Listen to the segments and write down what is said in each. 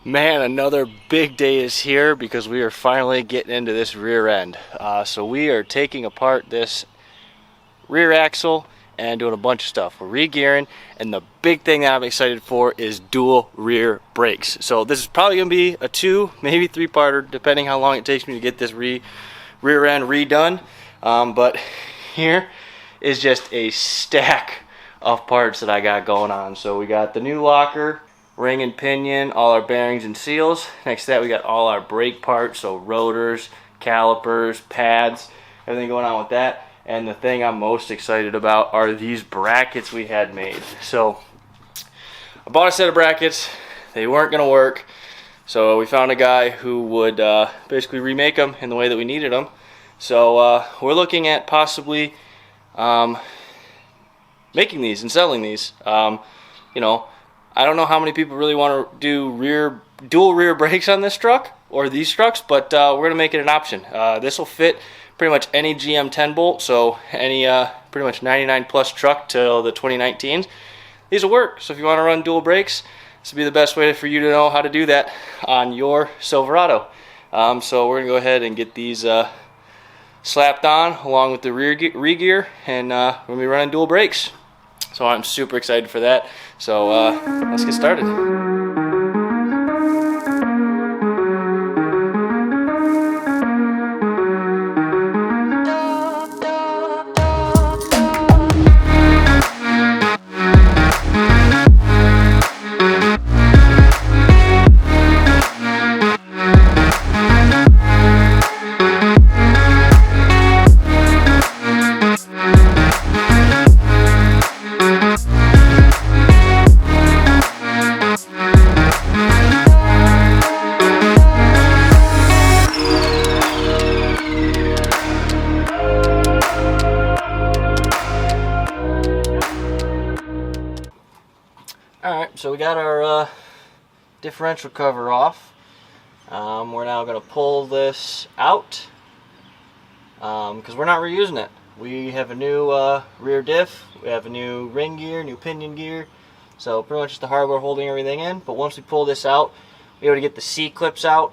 Man, another big day is here because we are finally getting into this rear end. So we are taking apart this rear axle and doing a bunch of stuff. We're re-gearing, and the big thing that I'm excited for is dual rear brakes. So this is probably going to be a 2, maybe 3-parter, depending how long it takes me to get this rear end redone. But here is just a stack of parts that I got going on. So we got the new locker, ring and pinion, all our bearings and seals. Next to that we got all our brake parts, so rotors, calipers, pads, everything going on with that. And the thing I'm most excited about are these brackets we had made. So I bought a set of brackets, they weren't going to work, so we found a guy who would basically remake them in the way that we needed them. So we're looking at possibly making these and selling these. You know, I don't know how many people really want to do dual rear brakes on this truck or these trucks, but we're going to make it an option. This will fit pretty much any GM 10 bolt, so any pretty much 99 plus truck till the 2019s. These will work. So if you want to run dual brakes, this will be the best way for you to know how to do that on your Silverado. So we're going to go ahead and get these slapped on along with the rear gear, and we're going to be running dual brakes. So I'm super excited for that. So let's get started. Alright, so we got our differential cover off. We're now going to pull this out because we're not reusing it. We have a new rear diff, we have a new ring gear, new pinion gear, so pretty much just the hardware holding everything in. But once we pull this out, we have to get the C-clips out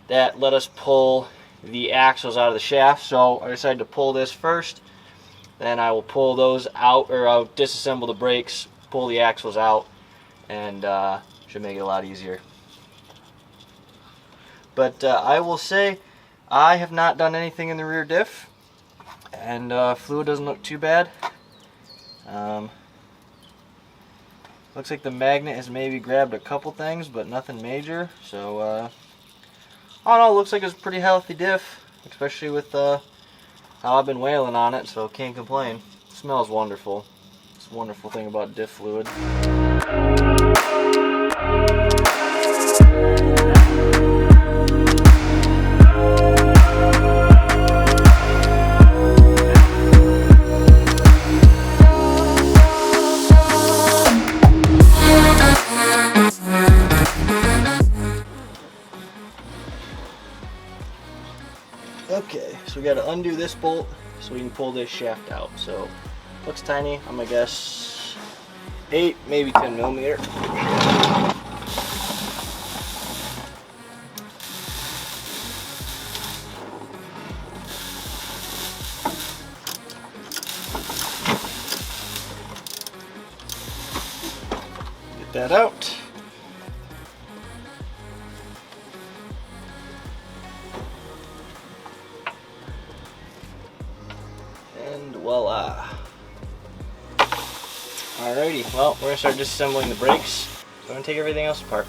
that let us pull the axles out of the shaft. So I decided to pull this first, then I will pull those out, or I'll disassemble the brakes, pull the axles out, and should make it a lot easier. But I will say I have not done anything in the rear diff, and fluid doesn't look too bad. Looks like the magnet has maybe grabbed a couple things, but nothing major. So I don't know, looks like it's a pretty healthy diff, especially with how I've been wailing on it, so can't complain. It smells wonderful. It's a wonderful thing about diff fluid. Okay, so we got to undo this bolt so we can pull this shaft out. So looks tiny. I'm gonna guess 8, maybe 10 millimeter. Get that out. And voila. Alrighty, well, we're going to start disassembling the brakes. So I'm going to take everything else apart.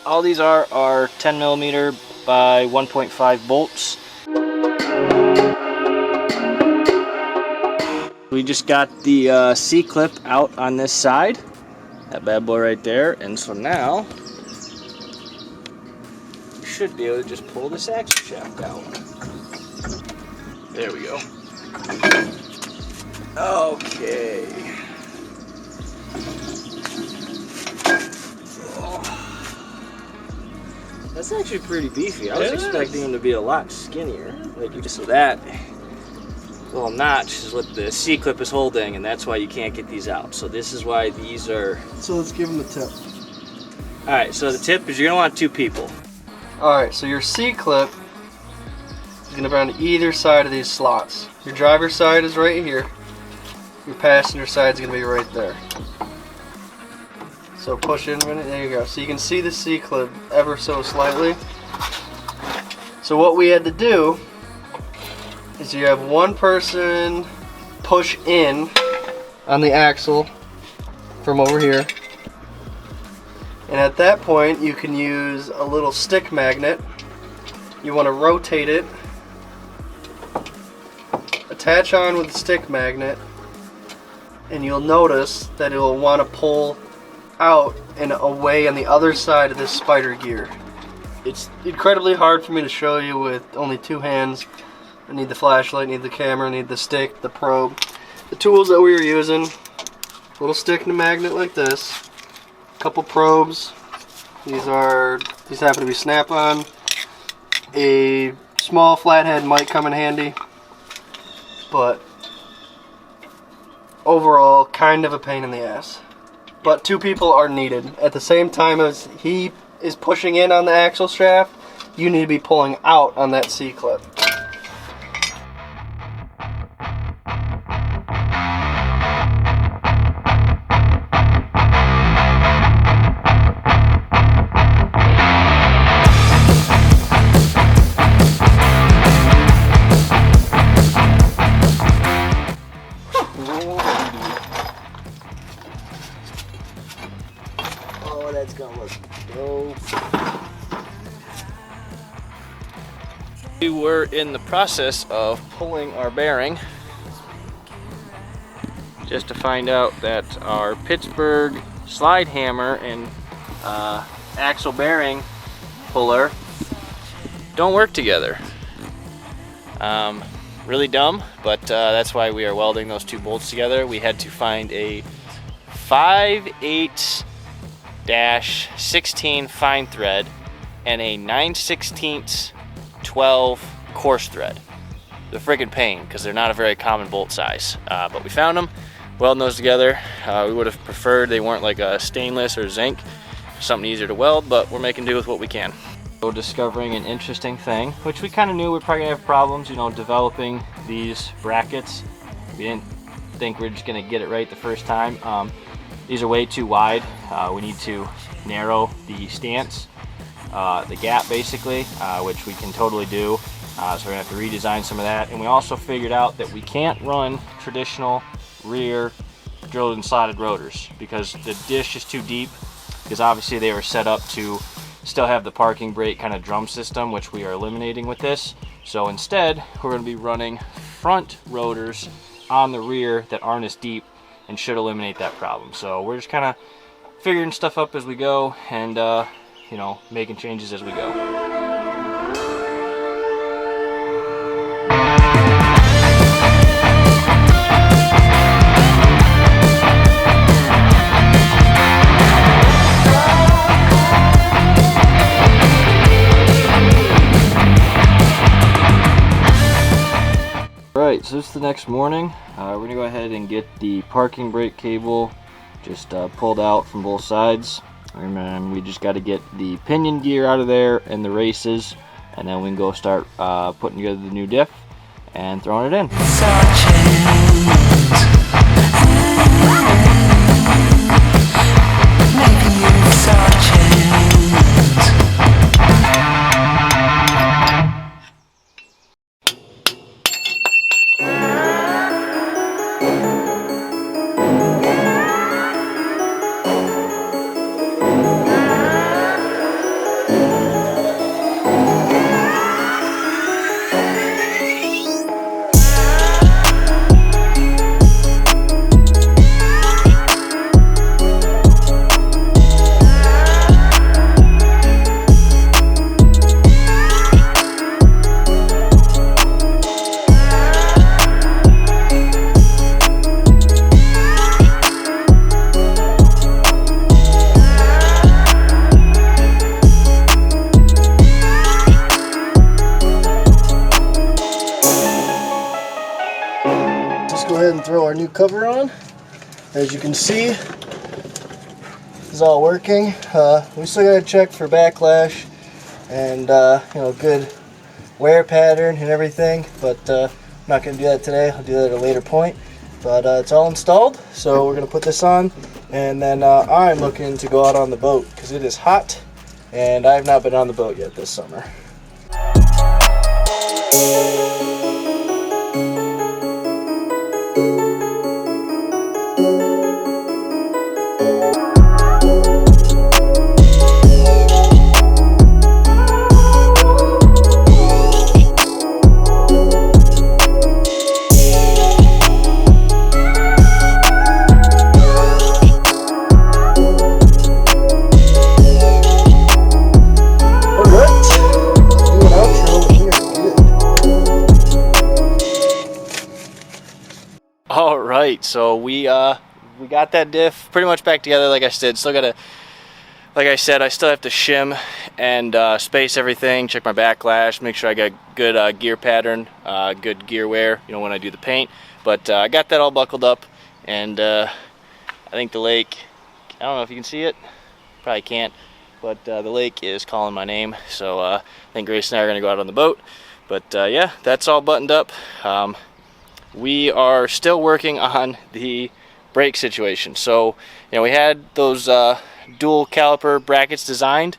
All these are our 10 millimeter by 1.5 bolts. We just got the C-clip out on this side. That bad boy right there. And so now we should be able to just pull this axle shaft out. There we go. Okay. That's actually pretty beefy. I was expecting them to be a lot skinnier. Like, just so that little notch is what the C-clip is holding, and that's why you can't get these out. So this is why these are... So let's give them the tip. Alright, so the tip is you're going to want 2 people. Alright, so your C-clip is going to be on either side of these slots. Your driver's side is right here. Your passenger side is going to be right there. So push in a minute, there you go. So you can see the C-clip ever so slightly. So what we had to do is you have one person push in on the axle from over here. And at that point you can use a little stick magnet. You want to rotate it, attach on with the stick magnet, and you'll notice that it will want to pull out and away on the other side of this spider gear. It's incredibly hard for me to show you with only 2 hands. I need the flashlight, need the camera, need the stick, the probe. The tools that we were using, little stick and a magnet like this, a couple probes. These happen to be snap-on. A small flathead might come in handy, but overall kind of a pain in the ass. But 2 people are needed. At the same time as he is pushing in on the axle shaft, you need to be pulling out on that C-clip. Oh, that's gonna look dope. We were in the process of pulling our bearing just to find out that our Pittsburgh slide hammer and axle bearing puller don't work together. Really dumb, but that's why we are welding those 2 bolts together. We had to find a 5/8-16 fine thread and a 9/16 12 coarse thread. They're freaking pain because they're not a very common bolt size, but we found them, welding those together. We would have preferred they weren't like a stainless or zinc, something easier to weld, but we're making do with what we can. So discovering an interesting thing, which we kind of knew we're probably gonna have problems, you know, developing these brackets. We didn't think we were just gonna get it right the first time. These are way too wide. We need to narrow the stance, the gap basically, which we can totally do. So we're gonna have to redesign some of that. And we also figured out that we can't run traditional rear drilled and slotted rotors because the dish is too deep, because obviously they were set up to still have the parking brake kind of drum system, which we are eliminating with this. So instead, we're going to be running front rotors on the rear that aren't as deep and should eliminate that problem. So we're just kind of figuring stuff up as we go and, you know, making changes as we go. Alright, so it's the next morning. We're going to go ahead and get the parking brake cable just pulled out from both sides. And then we just got to get the pinion gear out of there and the races. And then we can go start putting together the new diff and throwing it in. As you can see, it's all working. We still gotta check for backlash and you know, good wear pattern and everything, but I'm not gonna do that today. I'll do that at a later point. But it's all installed, so we're gonna put this on, and then I'm looking to go out on the boat because it is hot, and I have not been on the boat yet this summer. All right, so we got that diff pretty much back together. Like I said, I still have to shim and space everything, check my backlash, make sure I got good gear pattern, good gear wear, you know, when I do the paint. But I got that all buckled up, and I think the lake, I don't know if you can see it, probably can't, but the lake is calling my name. So I think Grace and I are gonna go out on the boat. But yeah, that's all buttoned up. We are still working on the brake situation. So, you know, we had those dual caliper brackets designed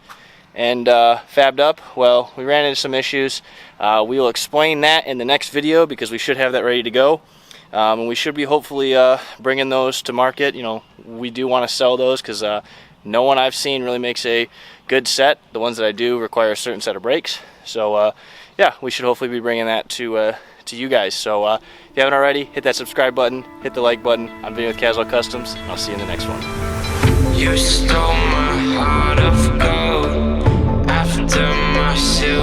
and fabbed up. Well, we ran into some issues. We will explain that in the next video because we should have that ready to go. And we should be hopefully bringing those to market. You know, we do want to sell those because no one I've seen really makes a good set. The ones that I do require a certain set of brakes. So yeah, we should hopefully be bringing that to you guys. So if you haven't already, hit that subscribe button, hit the like button. I'm Vinny with Caswell Customs, and I'll see you in the next one. You stole my heart of gold after my silver.